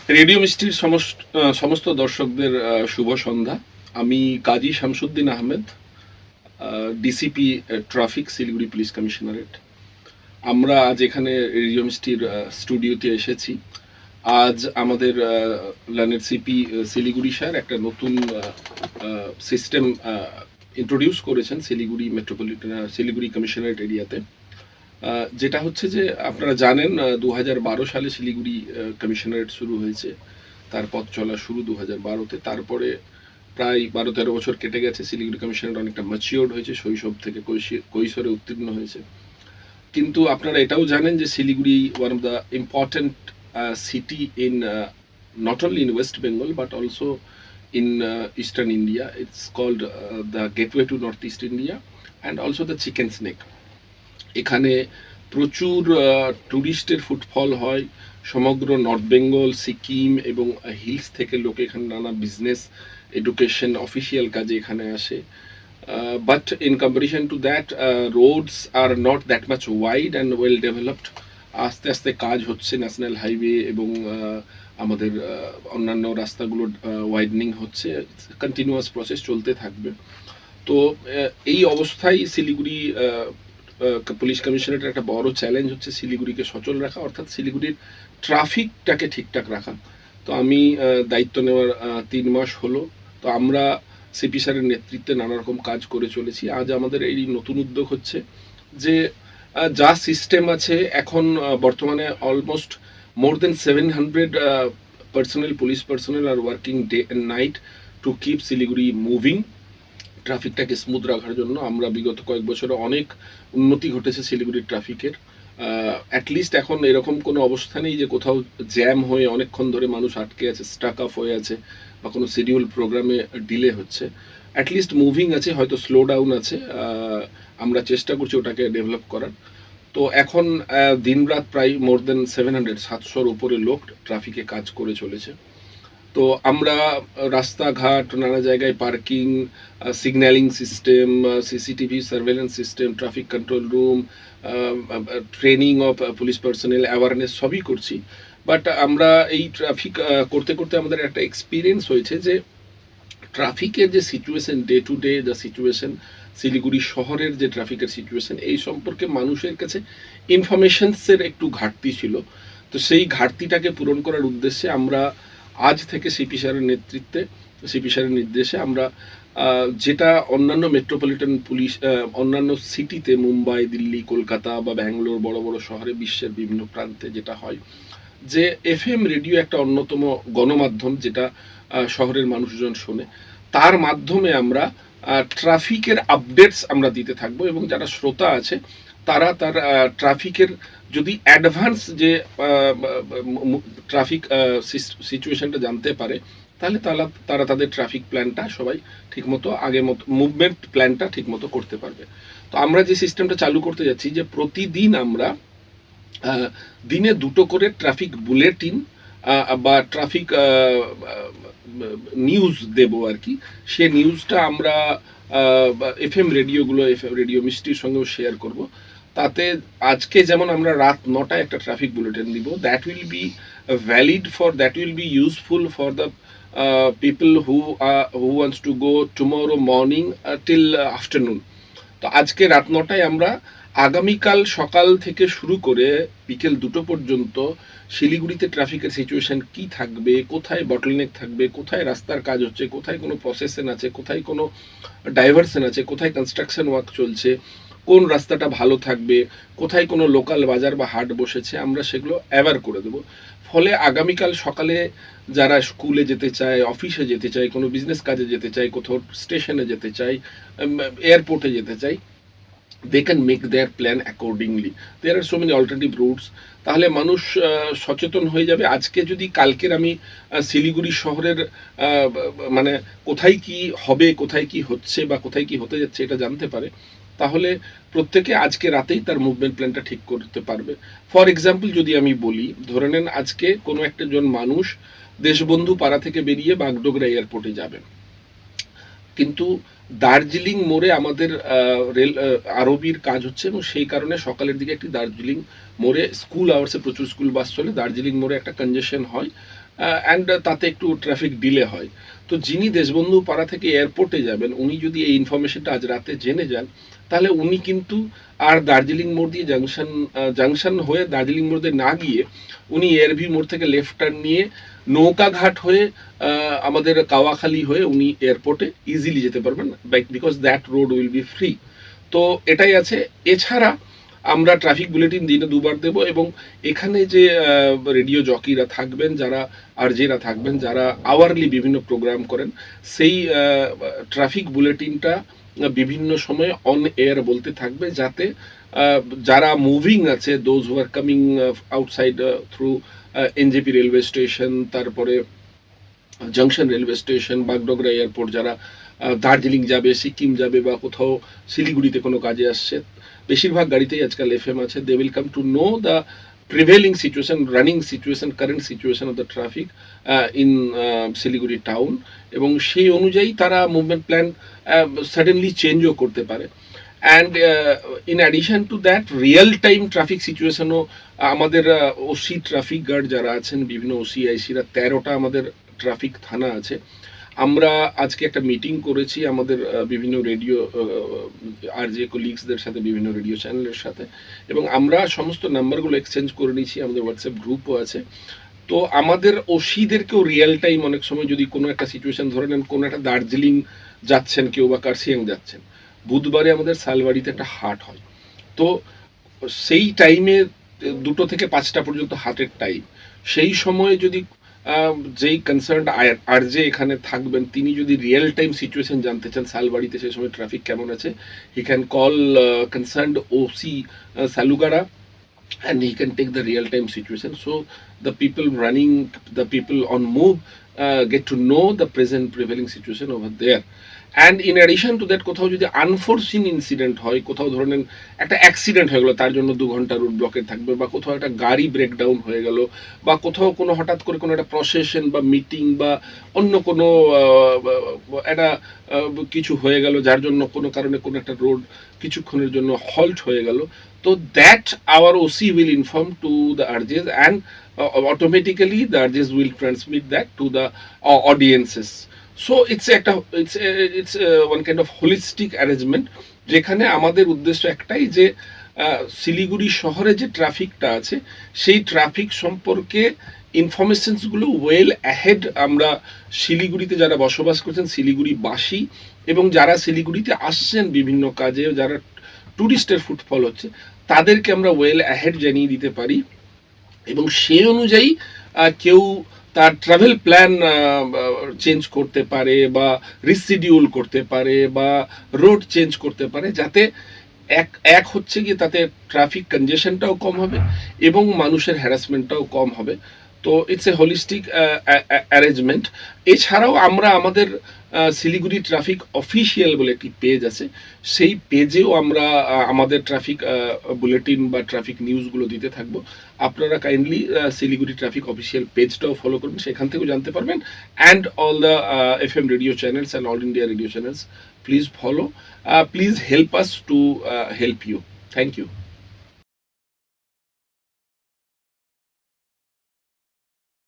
Radio মিষ্টির সমস্ত দর্শকদের শুভ সন্ধ্যা। আমি Kazi Shamsuddin Ahmed, DCP traffic, Siliguri police commissionerate. আমরা আজ এখানে রেডিও মিষ্টির স্টুডিওতে এসেছি। আজ আমাদের লানের সিপি শিলিগুড়ি স্যার একটা নতুন সিস্টেম ইন্ট্রোডিউস করেছেন শিলিগুড়ি মেট্রোপলিটন শিলিগুড়ি কমিশনারেট এরিয়াতে। যেটা হচ্ছে যে আপনারা জানেন 2012 সালে শিলিগুড়ি কমিশনারেট শুরু হয়েছে। তার পথ চলা শুরু 2012-তে। তারপরে প্রায় 12-13 বছর কেটে গেছে। শিলিগুড়ি কমিশনারেট অনেকটা ম্যাচিওর্ড হয়েছে, শৈশব থেকে কৈশোরে উত্তীর্ণ হয়েছে। কিন্তু আপনারা এটাও জানেন যে Siliguri one of the important city in not only in West Bengal but also in eastern India. It's called the gateway to northeast India and also the chicken snake. এখানে প্রচুর ট্যুরিস্টের ফুটফল হয়। সমগ্র নর্থ বেঙ্গল, সিকিম এবং হিলস থেকে লোক এখানে নানা বিজনেস, এডুকেশন, অফিসিয়াল কাজে এখানে আসে। But in comparison to that, Rhodes are not that much wide and well developed. আস্তে আস্তে কাজ হচ্ছে, ন্যাশনাল হাইওয়ে এবং আমাদের অন্যান্য রাস্তাগুলো ওয়াইডনিং হচ্ছে। কন্টিনিউয়াস প্রসেস চলতে থাকবে। তো এই অবস্থায় শিলিগুড়ি পুলিশ কমিশনারেটের একটা বড় চ্যালেঞ্জ হচ্ছে শিলিগুড়িকে সচল রাখা, অর্থাৎ শিলিগুড়ির ট্রাফিকটাকে ঠিকঠাক রাখা। তো আমি দায়িত্ব নেওয়ার 3 মাস হলো। তো আমরা সিপি স্যারের নেতৃত্বে নানা রকম কাজ করে চলেছি। আজ আমাদের এই নতুন উদ্যোগ হচ্ছে যে যা সিস্টেম আছে এখন বর্তমানে almost more than 700 personnel, police personnel আর working day and night to keep Siliguri moving, ট্রাফিকটাকে স্মুথ রাখার জন্য। আমরা বিগত কয়েক বছরে অনেক উন্নতি ঘটেছে শিলিগুড়ির ট্রাফিকের। অ্যাটলিস্ট এখন এরকম কোনো অবস্থা নেই যে কোথাও জ্যাম হয়ে অনেকক্ষণ ধরে মানুষ আটকে আছে, স্টাক আপ হয়ে আছে বা কোনো শিডিউল প্রোগ্রামে ডিলে হচ্ছে। অ্যাটলিস্ট মুভিং আছে, হয়তো স্লো ডাউন আছে। আমরা চেষ্টা করছি ওটাকে ডেভেলপ করার। তো এখন দিনরাত প্রায় মোর দেন 700-700-র উপরে লোক ট্রাফিকে কাজ করে চলেছে। তো আমরা রাস্তাঘাট, নানা জায়গায় parking, signalling system, CCTV surveillance system, traffic control room, training of police personnel, awareness সবই করছি। বাট আমরা এই ট্রাফিক করতে করতে আমাদের একটা এক্সপিরিয়েন্স হয়েছে যে ট্রাফিকের যে situation, day to day the situation, Siliguri শহরের যে ট্রাফিকের সিচুয়েশন, এই সম্পর্কে মানুষের কাছে ইনফরমেশনসের একটু ঘাটতি ছিল। তো সেই ঘাটতিটাকে পূরণ করার উদ্দেশ্যে আমরা আজ থেকে সিপি স্যারের নেতৃত্বে, সিপি স্যারের নির্দেশে আমরা যেটা অন্যান্য মেট্রোপলিটন পুলিশ, অন্যান্য সিটিতে, মুম্বাই, দিল্লি, কলকাতা বা ব্যাঙ্গালোর, বড় বড় শহরে, বিশ্বের বিভিন্ন প্রান্তে যেটা হয় যে এফএম রেডিও একটা অন্যতম গণমাধ্যম যেটা শহরের মানুষজন শোনে, তার মাধ্যমে আমরা ট্রাফিকের আপডেটস আমরা দিতে থাকবো এবং যারা শ্রোতা আছে তারা তার ট্রাফিকের যদি অ্যাডভান্স যে ট্রাফিক সিচুয়েশনটা জানতে পারে, তাহলে তারা তাদের ট্রাফিক প্ল্যানটা সবাই ঠিকমতো আগের মতো মুভমেন্ট প্ল্যানটা ঠিকমতো করতে পারবে। তো আমরা যে সিস্টেমটা চালু করতে যাচ্ছি যে প্রতিদিন আমরা দিনে 2টো করে ট্রাফিক বুলেটিন বা ট্রাফিক নিউজ দেব আর কি। সে নিউজটা আমরা এফএম রেডিওগুলো, এফএম রেডিও মিষ্টির সঙ্গেও শেয়ার করব। তাতে আজকে যেমন আমরা রাত 9টায় একটা ট্রাফিক বুলেটিন দিব, that will be valid for, that will be useful for the people who wants to go tomorrow morning till afternoon. তো আজকে রাত 9টায় আমরা আগামীকাল সকাল থেকে শুরু করে বিকেল 2টো পর্যন্ত শিলিগুড়িতে ট্রাফিকের সিচুয়েশন কি থাকবে, কোথায় বটলনেক থাকবে, কোথায় রাস্তার কাজ হচ্ছে, কোথায় কোনো প্রসেশন আছে, কোথায় কোনো ডাইভারশন আছে, কোথায় কনস্ট্রাকশন ওয়ার্ক চলছে, কোন রাস্তাটা ভালো থাকবে, কোথায় কোনো লোকাল বাজার বা হাট বসেছে, আমরা সেগুলো অ্যাওয়ার করে দেবো। ফলে আগামীকাল সকালে যারা স্কুলে যেতে চায়, অফিসে যেতে চায়, কোনো বিজনেস কাজে যেতে চায়, কোথাও স্টেশনে যেতে চায়, এয়ারপোর্টে যেতে চায়, they can make their plan accordingly. There are so many alternative routes. তাহলে মানুষ সচেতন হয়ে যাবে। আজকে যদি কালকের আমি শিলিগুড়ি শহরের মানে কোথায় কি হবে, কোথায় কি হচ্ছে বা কোথায় কি হতে যাচ্ছে এটা জানতে পারে, তাহলে প্রত্যেকে আজকে রাতেই তার মুভমেন্ট প্ল্যানটা ঠিক করতে পারবে। ফর এক্সাম্পল যদি আমি বলি, ধরে নেন আজকে কোনো একটা জন মানুষ দেশবন্ধু পাড়া থেকে বেরিয়ে বাগডোগরা এয়ারপোর্টে যাবেন, কিন্তু দার্জিলিং মোড়ে আমাদের রেল আরবির কাজ হচ্ছে এবং সেই কারণে সকালের দিকে একটি দার্জিলিং মোড়ে স্কুল আওয়ার্সে প্রচুর স্কুল বাস চলে, দার্জিলিং মোড়ে একটা কনজেশন হয়। অ্যান্ড তাতে একটু ট্রাফিক ডিলে হয়। তো যিনি দেশবন্ধু পাড়া থেকে এয়ারপোর্টে যাবেন উনি যদি এই ইনফরমেশনটা আজ রাতে জেনে যান, তাহলে উনি কিন্তু আর দার্জিলিং মোড় দিয়ে জাংশন হয়ে দার্জিলিং মোড় দিয়ে না গিয়ে উনি এয়ারভিউ মোড় থেকে লেফট টার্ন নিয়ে নৌকাঘাট হয়ে আমাদের কাওয়াখালী হয়ে উনি এয়ারপোর্টে ইজিলি যেতে পারবেন, because that road will be free. তো এটাই আছে। এছাড়া আমরা ট্রাফিক বুলেটিন দিনে দুবার দেব, এবং এখানে যে রেডিও জকিরা থাকবেন, যারা আরজেরা থাকবেন, যারা আওয়ারলি বিভিন্ন প্রোগ্রাম করেন, সেই ট্রাফিক বুলেটিনটা বিভিন্ন সময়ে অন এয়ার বলতে থাকবে, যাতে যারা মুভিং আছে, those who are coming outside through NJP railway station, তারপরে junction railway station, Bagdogra airport, যারা দার্জিলিং যাবে, সিকিম যাবে, বা কোথাও শিলিগুড়িতে কোনো কাজে আসছে, বেশিরভাগ গাড়িতেই আজকাল এফএম আছে, they will come to know the prevailing situation, running situation, current situation of the traffic in Siliguri town, এবং সেই অনুযায়ী তারা মুভমেন্ট প্ল্যান সাডেনলি চেঞ্জও করতে পারে। And in addition to that, real time traffic সিচুয়েশনও আমাদের ওসি ট্রাফিক গার্ড যারা আছেন, বিভিন্ন ওসি আইসিরা, 13টা আমাদের ট্রাফিক থানা আছে। আমরা আজকে একটা মিটিং করেছি আমাদের বিভিন্ন রেডিও আর যে কলিগসদের সাথে, বিভিন্ন রেডিও চ্যানেলের সাথে, এবং আমরা সমস্ত নাম্বারগুলো এক্সচেঞ্জ করে নিয়েছি। আমাদের হোয়াটসঅ্যাপ গ্রুপও আছে। তো আমাদের ওসিদেরকেও রিয়েল টাইম অনেক সময় যদি কোনো একটা সিচুয়েশন, ধরে নেন কোনো একটা দার্জিলিং যাচ্ছেন কেউ, বা কার্সিয়াং যাচ্ছেন, বুধবারে আমাদের শালবাড়িতে একটা হাট হয়, তো সেই টাইমে 2টো থেকে 5টা পর্যন্ত হাটের টাইম, সেই সময়ে যদি যেই কনসার্ন আরজে এখানে থাকবেন, তিনি যদি রিয়েল টাইম সিচুয়েশন জানতে চান শালবাড়িতে সেই সময় ট্রাফিক কেমন আছে, he can call concerned OC Salugara, and he can take the real time situation, so the people running, the people on move get to know the present prevailing situation over there. And in addition to that, কোথাও যদি আনফোরসিন incident হয়, কোথাও ধরেন একটা accident হয়ে গেলো, তার জন্য 2 ঘন্টা রুট ব্লকে থাকবে, বা কোথাও একটা গাড়ি ব্রেকডাউন হয়ে গেল, বা কোথাও কোনো হঠাৎ করে কোনো একটা প্রসেশন বা মিটিং বা অন্য কোনো একটা কিছু হয়ে গেল, যার জন্য কোনো কারণে কোনো একটা রোড কিছুক্ষণের জন্য হল্ট হয়ে গেল, তো that our OC will inform to the RJs, and automatically the RJs will transmit that to the audiences. So it's one kind of holistic arrangement, যেখানে আমাদের উদ্দেশ্য একটাই, যে শিলিগুড়ি শহরে যে ট্রাফিকটা আছে সেই ট্রাফিক সম্পর্কে ইনফরমেশনসগুলো ওয়েল অ্যাহেড আমরা শিলিগুড়িতে যারা বসবাস করছেন, শিলিগুড়িবাসী, এবং যারা শিলিগুড়িতে আসছেন বিভিন্ন কাজে, যারা ট্যুরিস্টের ফুটফল হচ্ছে, তাদেরকে আমরা ওয়েল অ্যাহেড জানিয়ে দিতে পারি, এবং সেই অনুযায়ী কেউ তার ট্রাভেল প্ল্যান চেঞ্জ করতে পারে, বা রিশিডিউল করতে পারে, বা রোড চেঞ্জ করতে পারে, যাতে এক হচ্ছে গিয়ে তাতে ট্রাফিক কনজেশনটাও কম হবে এবং মানুষের হ্যারাসমেন্টটাও কম হবে। তো ইটস এ হোলিস্টিক অ্যারেঞ্জমেন্ট। এছাড়াও আমরা আমাদের শিলিগুড়ি ট্রাফিক অফিসিয়াল বলে একটি পেজ আছে, সেই পেজেও আমরা আমাদের ট্রাফিক বুলেটিন বা ট্রাফিক নিউজগুলো দিতে থাকবো। আপনারা কাইন্ডলি শিলিগুড়ি ট্রাফিক অফিসিয়াল পেজটাও ফলো করবেন, সেখান থেকেও জানতে পারবেন। And all the FM radio channels and all India radio channels, please follow, please help us to help you. Thank you.